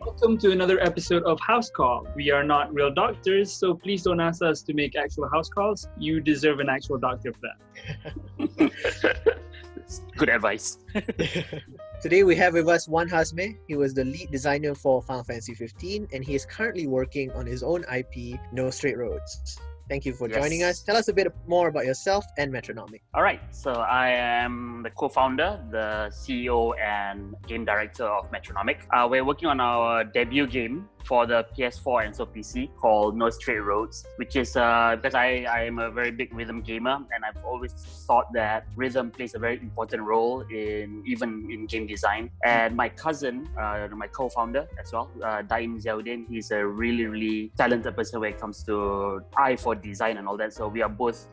Welcome to another episode of House Call. We are not real doctors, so please don't ask us to make actual house calls. You deserve an actual doctor for that. Good advice. Today we have with us Wan Hazmer. He was the lead designer for Final Fantasy 15 and he is currently working on his own IP, No Straight Roads. Thank you for joining us. Tell us a bit more about yourself and Metronomic. All right, so I am the co-founder, the CEO and game director of Metronomic. We're working on our debut game for the PS4 and so PC called No Straight Roads, which is because I am a very big rhythm gamer and I've always thought that rhythm plays a very important role even in game design. And my cousin, my co-founder as well, Daim Ziauddin, he's a really talented person when it comes to eye for design and all that. So we are both,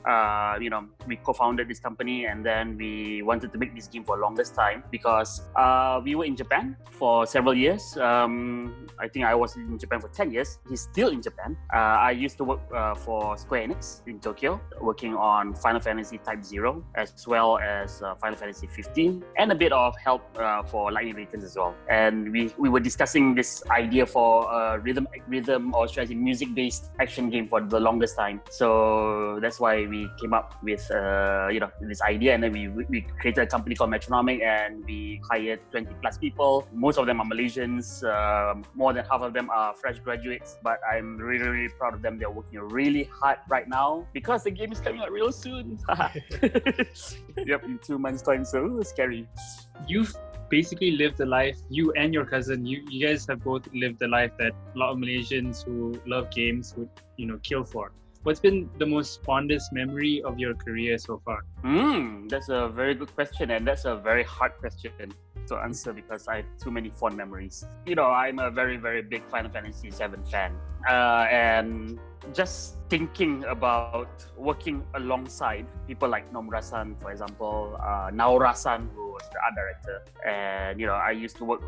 we co-founded this company and then we wanted to make this game for the longest time because we were in Japan for several years. I think I was in Japan for 10 years. He's still in Japan. I used to work for Square Enix in Tokyo, working on Final Fantasy Type 0 as well as Final Fantasy 15 and a bit of help for Lightning Returns as well. And we were discussing this idea for a rhythm or should I say music-based action game for the longest time. So that's why we came up with this idea, and then we created a company called Metronomic and we hired 20 plus people. Most of them are Malaysians. More than half of them are fresh graduates, but I'm really proud of them. They're working really hard right now because the game is coming out real soon. Yep, in 2 months time, so scary. You've basically lived the life, you and your cousin, you guys have both lived the life that a lot of Malaysians who love games would, kill for. What's been the most fondest memory of your career so far? That's a very good question, and that's a very hard question to answer because I have too many fond memories. I'm a very big Final Fantasy 7 fan, and just thinking about working alongside people like Nomura-san, for example, Naora-san, who was the art director, and I used to work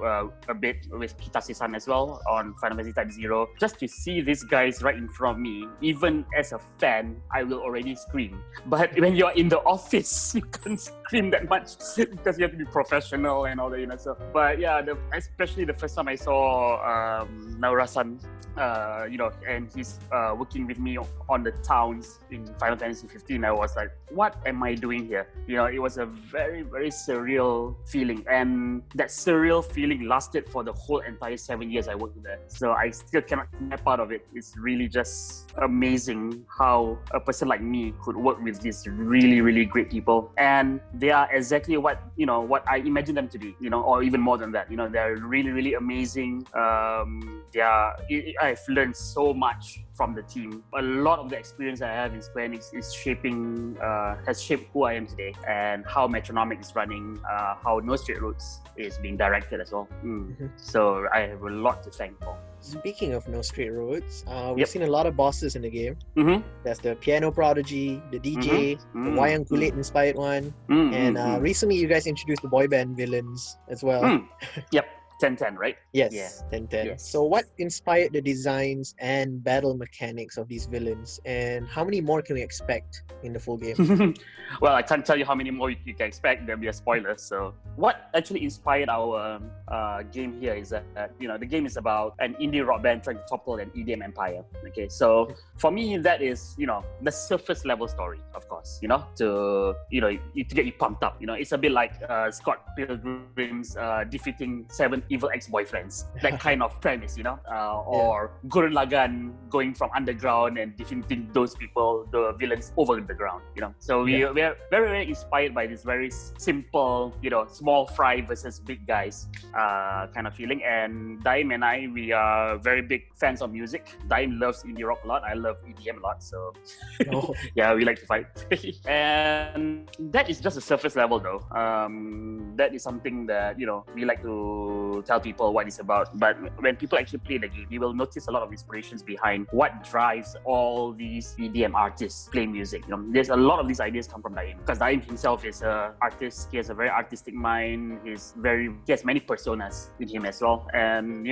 a bit with Kitase-san as well on Final Fantasy Type 0. Just to see these guys right in front of me, even as a fan, I will already scream. But when you're in the office, you can't scream that much because you have to be professional and all that, So, but yeah, especially the first time I saw Naora-san, and he's working with me on the towns in Final Fantasy 15, I was like, what am I doing here? It was a very surreal feeling, and that surreal feeling lasted for the whole entire 7 years I worked there. So I still cannot snap out of it. It's really just amazing how a person like me could work with these really great people, and they are exactly what I imagine them to be, or even more than that. They're really amazing. I've learned so much from the team. A lot of the experience I have in Square Enix is has shaped who I am today and how Metronomic is running, how No Straight Roads is being directed as well. So I have a lot to thank for. Speaking of No Straight Roads, we've seen a lot of bosses in the game. There's the Piano Prodigy, the DJ, the Wayang Kulit inspired one, and recently you guys introduced the boy band villains as well. Yep. 10-10, right? Yes, yeah. 10-10. Yes. So what inspired the designs and battle mechanics of these villains, and how many more can we expect in the full game? Well, I can't tell you how many more you can expect. There'll be a spoiler. So what actually inspired our game here is that, the game is about an indie rock band trying to topple an EDM empire. Okay, so for me, that is, the surface level story, of course, to get you pumped up. It's a bit like Scott Pilgrim's defeating 7 evil ex-boyfriends, that kind of premise, or Gurren Lagann going from underground and defeating those people, the villains over the ground, So we are very inspired by this very simple, small fry versus big guys kind of feeling. And Daim and I, we are very big fans of music. Daim loves indie rock a lot. I love EDM a lot. So yeah, we like to fight. And that is just a surface level though. That is something that, we like to tell people what it's about. But when people actually play the game, you will notice a lot of inspirations behind what drives all these EDM artists play music. There's a lot of these ideas come from Daim, because Daim himself is an artist. He has a very artistic mind. He has many personas in him as well. And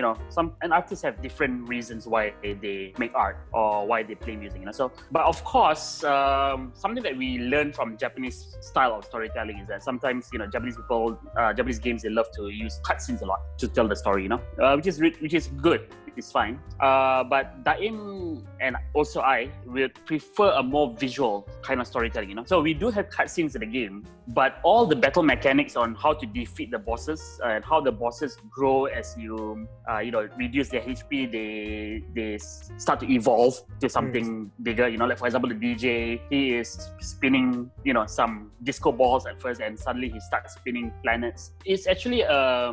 artists have different reasons why they make art or why they play music. So, but of course, something that we learn from Japanese style of storytelling is that sometimes Japanese games, they love to use cutscenes a lot. to tell the story, which is good. It's fine. But Daim and also I will prefer a more visual kind of storytelling, So we do have cutscenes in the game, but all the battle mechanics on how to defeat the bosses and how the bosses grow as you, reduce their HP, they start to evolve to something bigger, like for example, the DJ, he is spinning, some disco balls at first and suddenly he starts spinning planets. It's actually a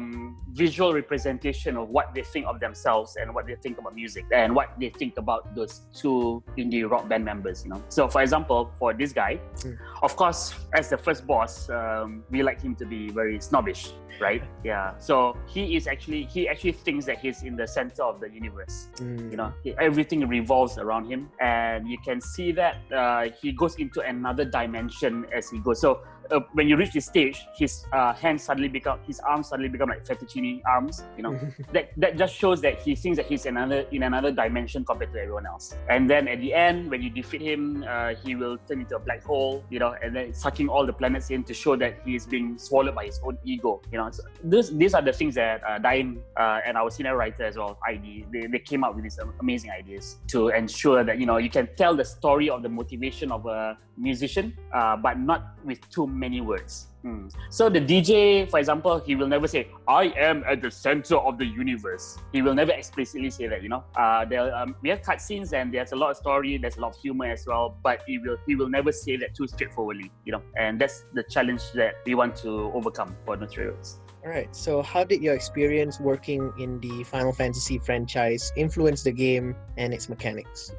visual representation of what they think of themselves and what they think about music and what they think about those two indie rock band members, So for example, for this guy, of course, as the first boss, we like him to be very snobbish, right? Yeah. So he actually thinks that he's in the center of the universe. Everything revolves around him, and you can see that he goes into another dimension as he goes. So when you reach this stage, his arms suddenly become like fettuccine arms. That just shows that he thinks that he's in another dimension compared to everyone else. And then at the end, when you defeat him, he will turn into a black hole, and then sucking all the planets in to show that he is being swallowed by his own ego. So these are the things that Daim and our senior writer as well, ID, they came up with these amazing ideas to ensure that you can tell the story of the motivation of a musician, but not with too many words. So the DJ, for example, he will never say, "I am at the center of the universe." He will never explicitly say that. We have cutscenes and there's a lot of story, there's a lot of humor as well, but he will never say that too straightforwardly. And that's the challenge that we want to overcome for No Straight Roads. All right. So how did your experience working in the Final Fantasy franchise influence the game and its mechanics?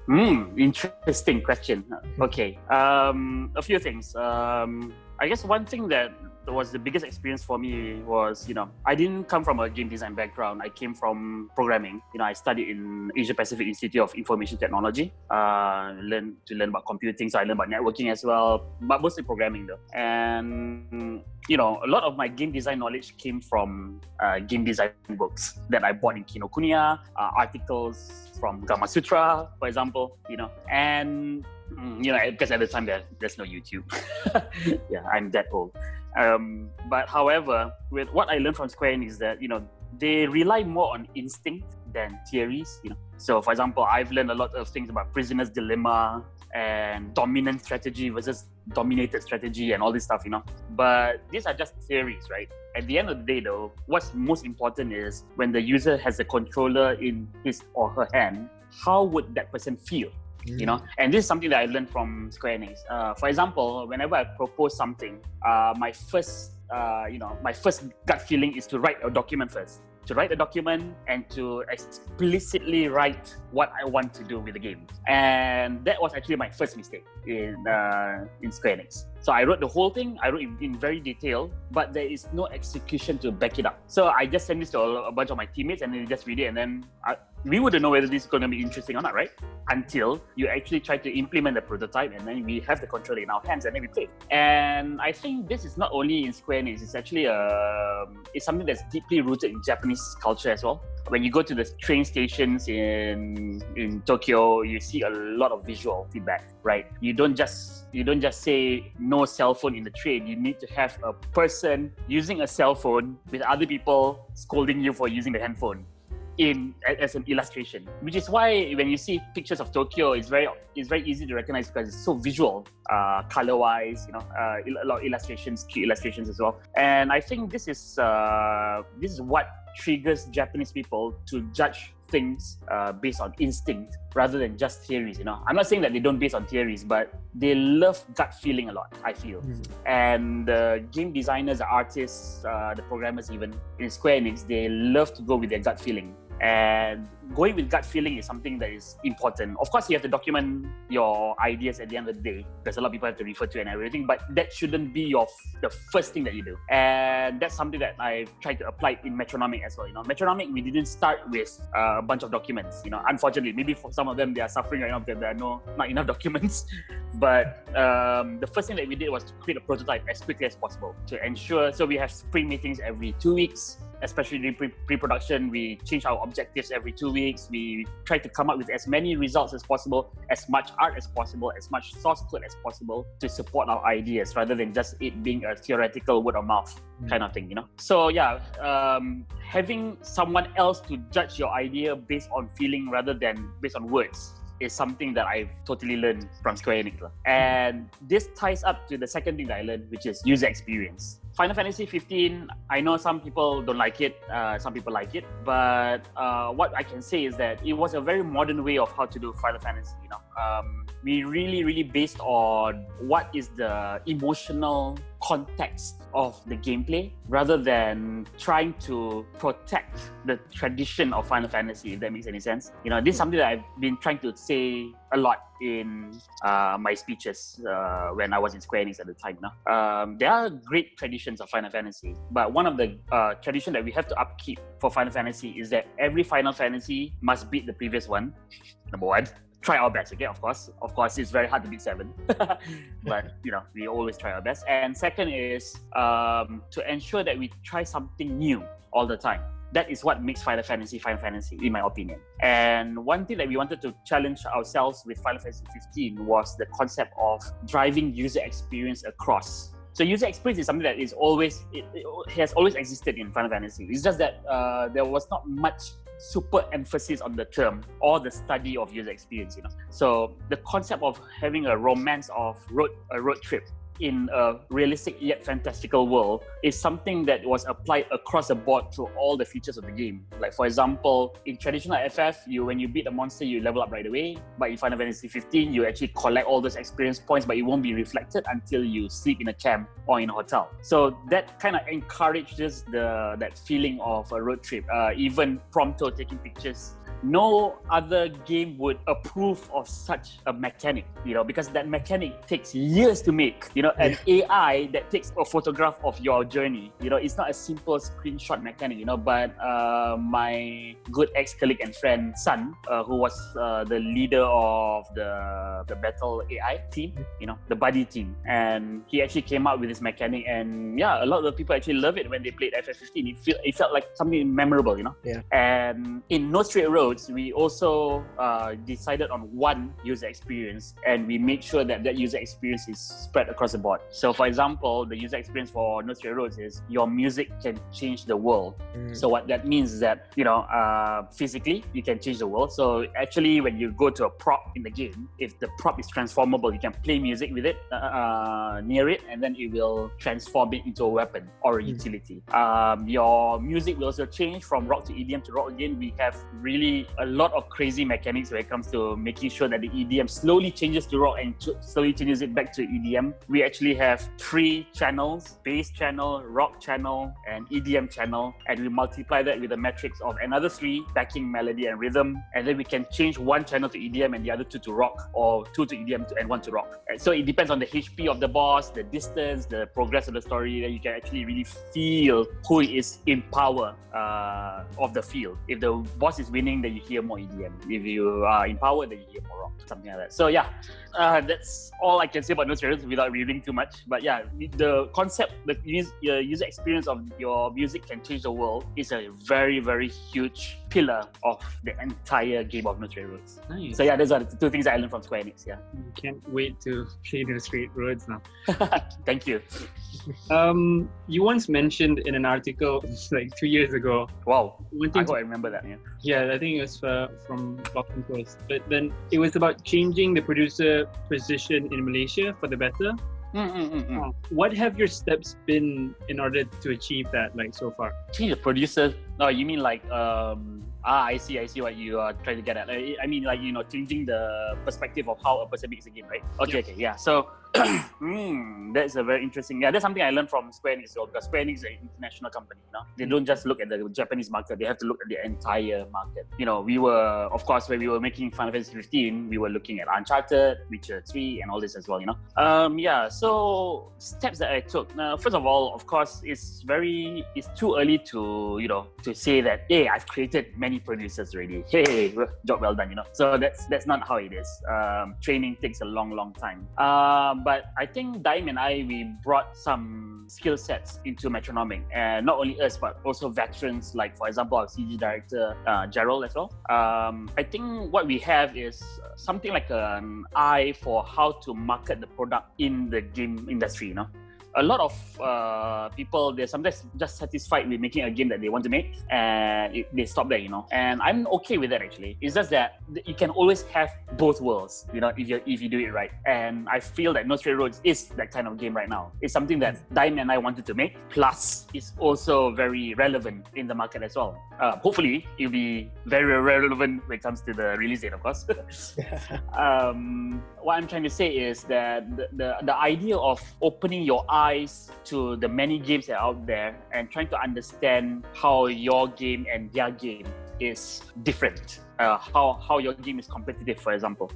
Interesting question. Okay. A few things. I guess one thing that was the biggest experience for me was, I didn't come from a game design background. I came from programming. I studied in Asia Pacific Institute of Information Technology. Learn about computing, so I learned about networking as well, but mostly programming though. And a lot of my game design knowledge came from game design books that I bought in Kinokuniya, articles from Gama Sutra, for example, and because at the time there's no YouTube. Yeah, I'm that old. But however, with what I learned from Square Enix is that, they rely more on instinct than theories, So for example, I've learned a lot of things about prisoner's dilemma and dominant strategy versus dominated strategy and all this stuff, But these are just theories, right? At the end of the day though, what's most important is when the user has a controller in his or her hand, how would that person feel? And this is something that I learned from Square Enix. For example, whenever I propose something, my first gut feeling is to write a document first. To write a document and to explicitly write what I want to do with the game. And that was actually my first mistake in Square Enix. So I wrote the whole thing, I wrote it in very detail, but there is no execution to back it up. So I just sent this to a bunch of my teammates and they just read it, and then we wouldn't know whether this is going to be interesting or not, right? Until you actually try to implement the prototype, and then we have the controller in our hands and then we play. And I think this is not only in Square Enix, it's actually it's something that's deeply rooted in Japanese culture as well. When you go to the train stations in Tokyo, you see a lot of visual feedback, right? You don't just say no cell phone in the train. You need to have a person using a cell phone with other people scolding you for using the handphone as an illustration, which is why when you see pictures of Tokyo, it's very easy to recognize because it's so visual, color-wise, a lot of illustrations, cute illustrations as well. And I think this is what triggers Japanese people to judge things based on instinct rather than just theories. I'm not saying that they don't base on theories, but they love gut feeling a lot, I feel. And the game designers, the artists, the programmers even in Square Enix, they love to go with their gut feeling. And going with gut feeling is something that is important. Of course, you have to document your ideas at the end of the day, because a lot of people have to refer to and everything, but that shouldn't be the first thing that you do. And that's something that I've tried to apply in Metronomic as well. Metronomic, we didn't start with a bunch of documents. Unfortunately, maybe for some of them, they are suffering right now because there are not enough documents. But the first thing that we did was to create a prototype as quickly as possible to ensure. So we have sprint meetings every 2 weeks. especially during pre-production, we change our objectives every 2 weeks. We try to come up with as many results as possible, as much art as possible, as much source code as possible to support our ideas, rather than just it being a theoretical word of mouth kind of thing, So yeah, having someone else to judge your idea based on feeling rather than based on words is something that I've totally learned from Square Enix. And this ties up to the second thing that I learned, which is user experience. Final Fantasy 15, I know some people don't like it, some people like it, but what I can say is that it was a very modern way of how to do Final Fantasy, We really based on what is the emotional context of the gameplay rather than trying to protect the tradition of Final Fantasy, if that makes any sense. This is something that I've been trying to say a lot in my speeches when I was in Square Enix at the time. There are great traditions of Final Fantasy, but one of the traditions that we have to upkeep for Final Fantasy is that every Final Fantasy must beat the previous one, number one. Try our best, okay? Of course, it's very hard to beat 7, but we always try our best. And second is to ensure that we try something new all the time. That is what makes Final Fantasy, in my opinion. And one thing that we wanted to challenge ourselves with Final Fantasy 15 was the concept of driving user experience across. So user experience is something that is it has always existed in Final Fantasy. It's just that there was not much super emphasis on the term or the study of user experience. So the concept of having a romance of a road trip in a realistic yet fantastical world is something that was applied across the board to all the features of the game. Like for example, in traditional FF, when you beat a monster, you level up right away. But in Final Fantasy 15, you actually collect all those experience points, but it won't be reflected until you sleep in a camp or in a hotel. So that kind of encourages that feeling of a road trip. Even Prompto taking pictures. No other game would approve of such a mechanic, because that mechanic takes years to make. An AI that takes a photograph of your journey. It's not a simple screenshot mechanic. But my good ex-colleague and friend Sun, who was the leader of the battle AI team, the buddy team, and he actually came up with this mechanic. And yeah, a lot of the people actually love it when they played FF15. It felt like something memorable, Yeah. And in No Straight Roads, we also decided on one user experience, and we made sure that user experience is spread across the board. So for example, the user experience for No Straight Roads is your music can change the world. So what that means is that, physically, you can change the world. So actually, when you go to a prop in the game, if the prop is transformable, you can play music with it, near it, and then it will transform it into a weapon or a utility. Your music will also change from rock to EDM to rock again. We have really a lot of crazy mechanics when it comes to making sure that the EDM slowly changes to rock and slowly changes it back to EDM. We actually have 3 channels: bass channel, rock channel, and EDM channel, and we multiply that with a matrix of another 3: backing, melody, and rhythm, and then we can change one channel to EDM and the other 2 to rock, or 2 to EDM and 1 to rock. And so it depends on the HP of the boss, the distance, the progress of the story, that you can actually really feel who is in power of the field. If the boss is winning, then you hear more EDM. If you are in power, then you hear more rock, something like that. So yeah, that's all I can say about No Straight Roads without revealing too much. But yeah, the concept, the user experience of your music can change the world is a very, very huge pillar of the entire game of No Straight Roads. Nice. So yeah, those are the 2 things that I learned from Square Enix. Yeah. Can't wait to play No Straight Roads now. Thank you. You once mentioned in an article like 2 years ago. Wow, I remember that. Yeah, I think it was from Blocking Post. But then it was about changing the producer position in Malaysia for the better. What have your steps been in order to achieve that, like so far? Change the producer? Oh, you mean like I see what you are trying to get at. I mean, like, changing the perspective of how a person makes a game, right? Okay, yeah. So that's a very interesting. Yeah, that's something I learned from Square Enix, because Square Enix is an international company. They don't just look at the Japanese market; they have to look at the entire market. We were, of course, when we were making Final Fantasy 15, we were looking at Uncharted, Witcher 3, and all this as well. Yeah. So steps that I took. First of all, of course, it's too early to to say that, hey, I've created many producers already. Hey, job well done. So that's not how it is. Training takes a long time. But I think Daim and I, we brought some skill sets into Metronomic, and not only us, but also veterans like, for example, our CG director, Gerald as well. I think what we have is something like an eye for how to market the product in the game industry, you know. A lot of people, they're sometimes just satisfied with making a game that they want to make, and they stop there, you know. And I'm okay with that, actually. It's just that you can always have both worlds, you know, if you do it right. And I feel that No Straight Roads is that kind of game right now. It's something that Daim and I wanted to make, plus it's also very relevant in the market as well. Hopefully, it'll be very relevant when it comes to the release date, of course. What I'm trying to say is that the idea of opening your eyes to the many games that are out there and trying to understand how your game and their game is different, how your game is competitive, for example.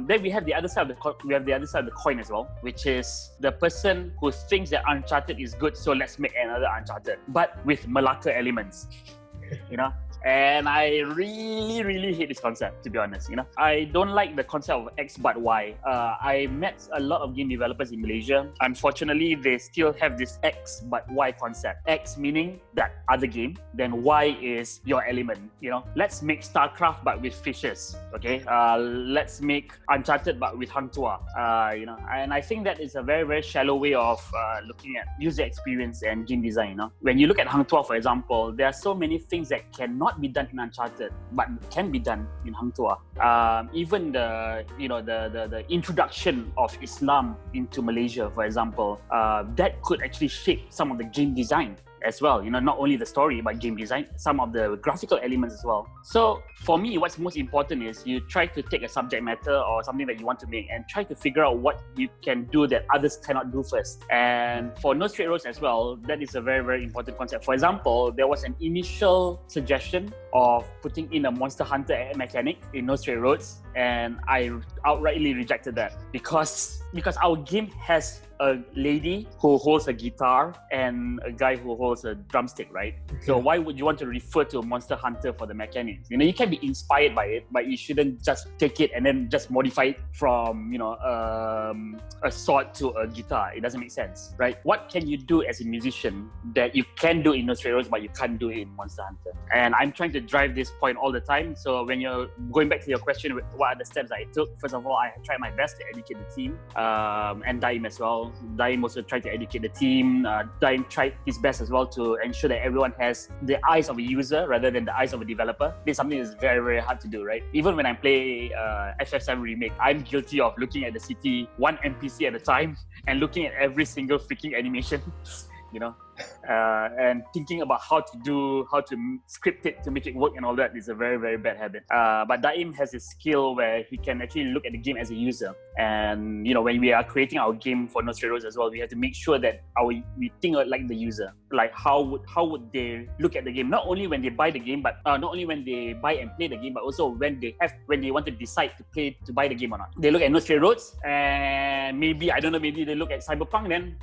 Then we have the other side of the coin as well, which is the person who thinks that Uncharted is good, so let's make another Uncharted, but with Malacca elements. You know, and I really hate this concept, to be honest. You know, I don't like the concept of X but Y. I met a lot of game developers in Malaysia. Unfortunately, they still have this X but Y concept. X meaning that other game, then Y is your element. You know, let's make StarCraft but with fishes. Okay, let's make Uncharted but with Hang Tuah. You know, and I think that is a very shallow way of looking at user experience and game design. You know, when you look at Hang Tuah, for example, there are so many things that cannot be done in Uncharted, but can be done in Hang Tuah. Even the introduction of Islam into Malaysia, for example, that could actually shape some of the game design as well. You know, not only the story, but game design, some of the graphical elements as well. So for me, what's most important is you try to take a subject matter or something that you want to make and try to figure out what you can do that others cannot do first. And for No Straight Roads as well, that is a very important concept. For example, there was an initial suggestion of putting in a Monster Hunter mechanic in No Straight Roads, and I outrightly rejected that because our game has a lady who holds a guitar and a guy who holds a drumstick, right? So why would you want to refer to a Monster Hunter for the mechanics? You know, you can be inspired by it, but you shouldn't just take it and then just modify it from, you know, a sword to a guitar. It doesn't make sense, right? What can you do as a musician that you can do in No Straight Roads, but you can't do it in Monster Hunter? And I'm trying to drive this point all the time. So when you're going back to your question, what are the steps I took? First of all, I tried my best to educate the team, and Daim as well. Daim also tried to educate the team. Daim tried his best as well to ensure that everyone has the eyes of a user rather than the eyes of a developer. This is something that's very hard to do, right? Even when I play FF7 Remake, I'm guilty of looking at the city one NPC at a time and looking at every single freaking animation. You know, and thinking about how to script it to make it work and all that is a very bad habit. But Daim has a skill where he can actually look at the game as a user. And, you know, when we are creating our game for No Straight Roads as well, we have to make sure that we think like the user. Like how would they look at the game? Not only when they buy the game, but not only when they buy and play the game, but also when they want to decide to buy the game or not. They look at No Straight Roads and maybe they look at Cyberpunk, then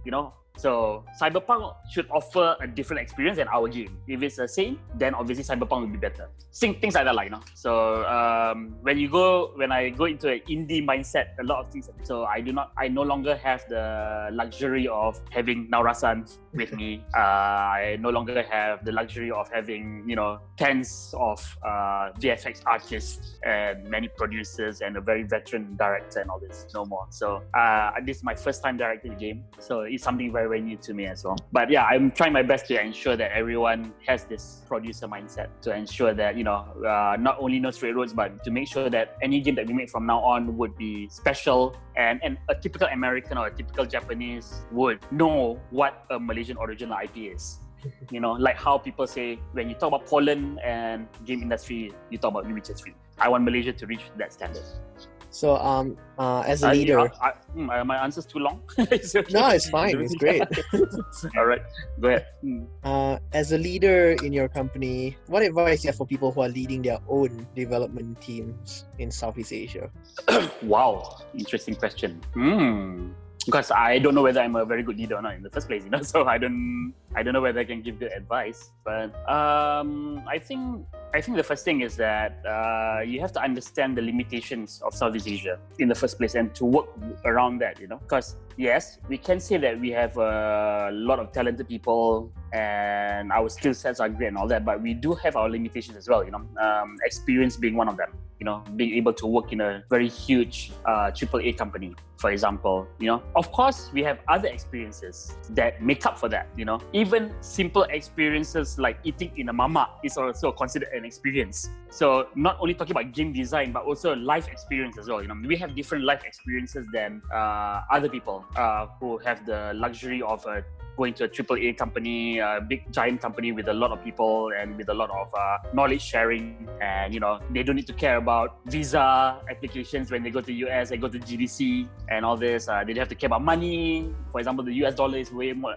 you know. So Cyberpunk should offer a different experience than our game. If it's the same, then obviously Cyberpunk will be better. Things like that, like, you know. So when I go into an indie mindset, a lot of things. So I no longer have the luxury of having Naurasan with me. I no longer have the luxury of having, you know, tens of VFX artists and many producers and a very veteran director and all this. No more. So this is my first time directing the game. So it's something very new to me as well. But yeah, I'm trying my best to ensure that everyone has this producer mindset, to ensure that, you know, not only No Straight Roads, but to make sure that any game that we make from now on would be special, and a typical American or a typical Japanese would know what a Malaysian original IP is. You know, like how people say when you talk about Poland and game industry, you talk about Witcher 3. I want Malaysia to reach that standard. So, as a leader, my answer's too long. No, it's fine. It's great. All right, go ahead. As a leader in your company, what advice do you have for people who are leading their own development teams in Southeast Asia? Wow, interesting question. Because I don't know whether I'm a very good leader or not in the first place, you know. So I don't I don't know whether I can give good advice, but I think the first thing is that you have to understand the limitations of Southeast Asia in the first place and to work around that, because yes, we can say that we have a lot of talented people and our skill sets are great and all that, but we do have our limitations as well, experience being one of them. Being able to work in a very huge AAA company, for example, Of course, we have other experiences that make up for that, Even simple experiences like eating in a mama is also considered an experience. So not only talking about game design, but also life experience as well, We have different life experiences than other people who have the luxury of going to a AAA company, a big giant company with a lot of people and with a lot of knowledge sharing, and they don't need to care about visa applications when they go to US and go to GDC and all this. They don't have to care about money. For example, the US dollar is way more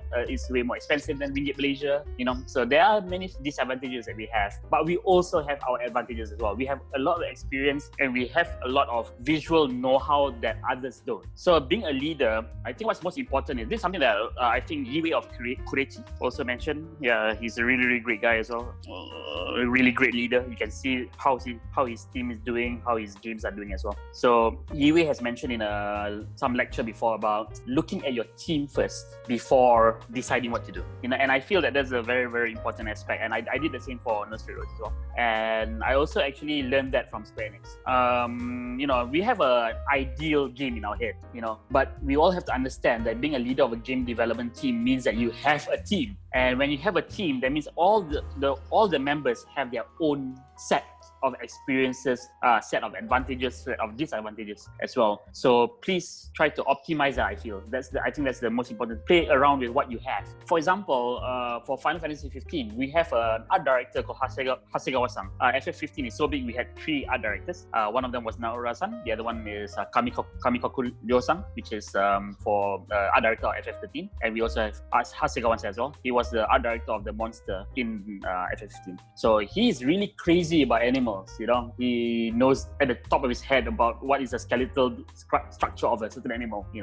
expensive than ringgit Malaysia. So there are many disadvantages that we have, but we also have our advantages as well. We have a lot of experience and we have a lot of visual know-how that others don't. So being a leader, I think what's most important is this is something that I think Yiwei of Kurechi also mentioned. Yeah, he's a really, really great guy as well. A really great leader. You can see how his team is doing, how his games are doing as well. So Yiwei has mentioned in some lecture before about looking at your team first before deciding what to do. And I feel that that's a very, very important aspect. And I did the same for No Straight Roads as well. And I also actually learned that from Square Enix. We have an ideal game in our head, but we all have to understand that being a leader of a game development team means that you have a team. And when you have a team, that means all the members have their own set of experiences, set of advantages, set of disadvantages as well. So please try to optimize that. I feel I think that's the most important. Play around with what you have. For example, for Final Fantasy 15, we have an art director called Hasegawa-san. FF15 is so big, we had 3 art directors. One of them was Naora-san. The other one is Kamikoku Ryo-san, which is for art director of FF13. And we also have Hasegawa-san as well. He was the art director of the monster in FF15. So he's really crazy about animals. He knows at the top of his head about what is the skeletal structure of a certain animal. He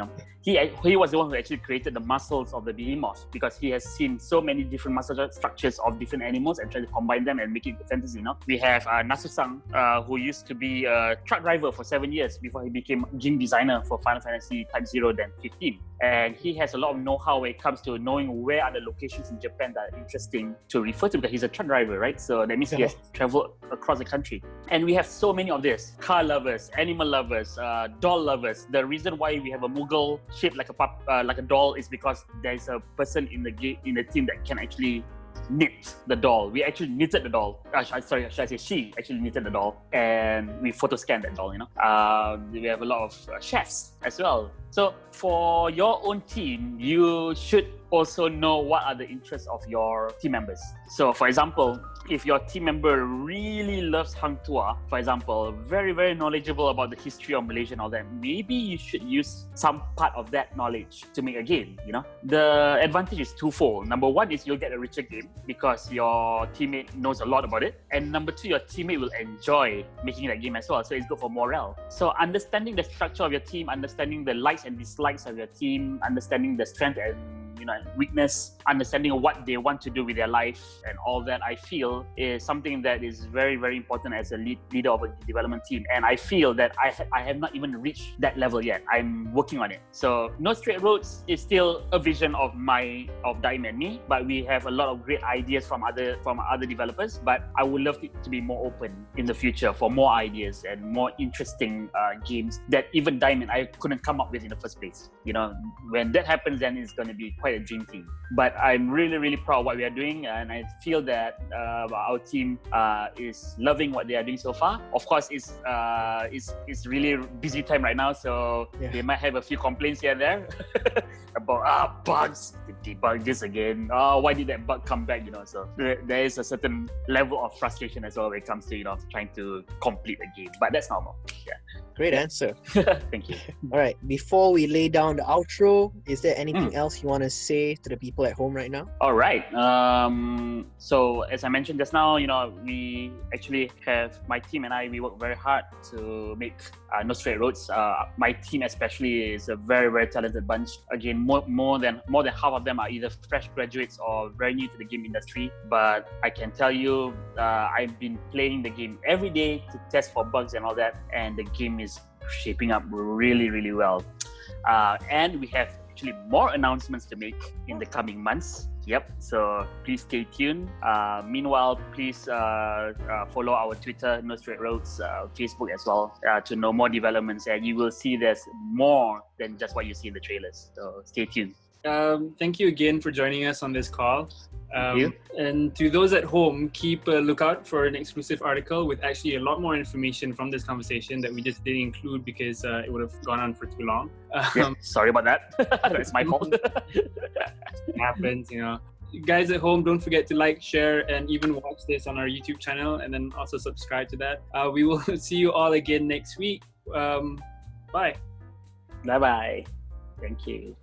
was the one who actually created the muscles of the behemoth because he has seen so many different muscle structures of different animals and tried to combine them and make it fantasy. We have Nasu-san, who used to be a truck driver for 7 years before he became game designer for Final Fantasy Type 0 then 15. And he has a lot of know-how when it comes to knowing where are the locations in Japan that are interesting to refer to because he's a truck driver, right? So that means he has traveled across the country. And we have so many of this. Car lovers, animal lovers, doll lovers. The reason why we have a Mughal shaped like a doll is because there's a person in the team that can actually knit the doll. We actually knitted the doll. Should I say she actually knitted the doll and we photo scanned that doll, We have a lot of chefs as well. So for your own team, you should also know what are the interests of your team members. So for example, if your team member really loves Hang Tuah, for example, very, very knowledgeable about the history of Malaysia and all that, maybe you should use some part of that knowledge to make a game, The advantage is twofold. Number one is you'll get a richer game because your teammate knows a lot about it. And number two, your teammate will enjoy making that game as well. So it's good for morale. So understanding the structure of your team, understanding the likes and dislikes of your team, understanding the strength and weakness, understanding what they want to do with their life and all that, I feel is something that is very, very important as a leader of a development team. And I feel that I have not even reached that level yet. I'm working on it. So No Straight Roads is still a vision of Daim and me, but we have a lot of great ideas from other developers. But I would love it to be more open in the future for more ideas and more interesting games that even Daim and I couldn't come up with in the first place. When that happens, then it's going to be quite a dream team. But I'm really, really proud of what we are doing, and I feel that our team is loving what they are doing so far. Of course, it's really busy time right now, so they might have a few complaints here and there about bugs. Debug this again. Why did that bug come back? So there is a certain level of frustration as well when it comes to trying to complete a game. But that's normal. Yeah. Great answer. Thank you. All right, before we lay down the outro, is there anything else you want to say to the people at home right now? All right. So as I mentioned just now, we actually have my team and I. We work very hard to make No Straight Roads. My team especially is a very, very talented bunch. Again, more than half of them are either fresh graduates or very new to the game industry. But I can tell you, I've been playing the game every day to test for bugs and all that, and the game is shaping up really, really well. And we have actually more announcements to make in the coming months. Yep, so please stay tuned. Meanwhile, please follow our Twitter, No Straight Roads, Facebook as well, to know more developments. And you will see there's more than just what you see in the trailers. So stay tuned. Thank you again for joining us on this call. Thank you. And to those at home, keep a lookout for an exclusive article with actually a lot more information from this conversation that we just didn't include because it would have gone on for too long. Sorry about that. It's my fault. It happens, Guys at home, don't forget to like, share, and even watch this on our YouTube channel, and then also subscribe to that. We will see you all again next week. Bye. Bye-bye. Thank you.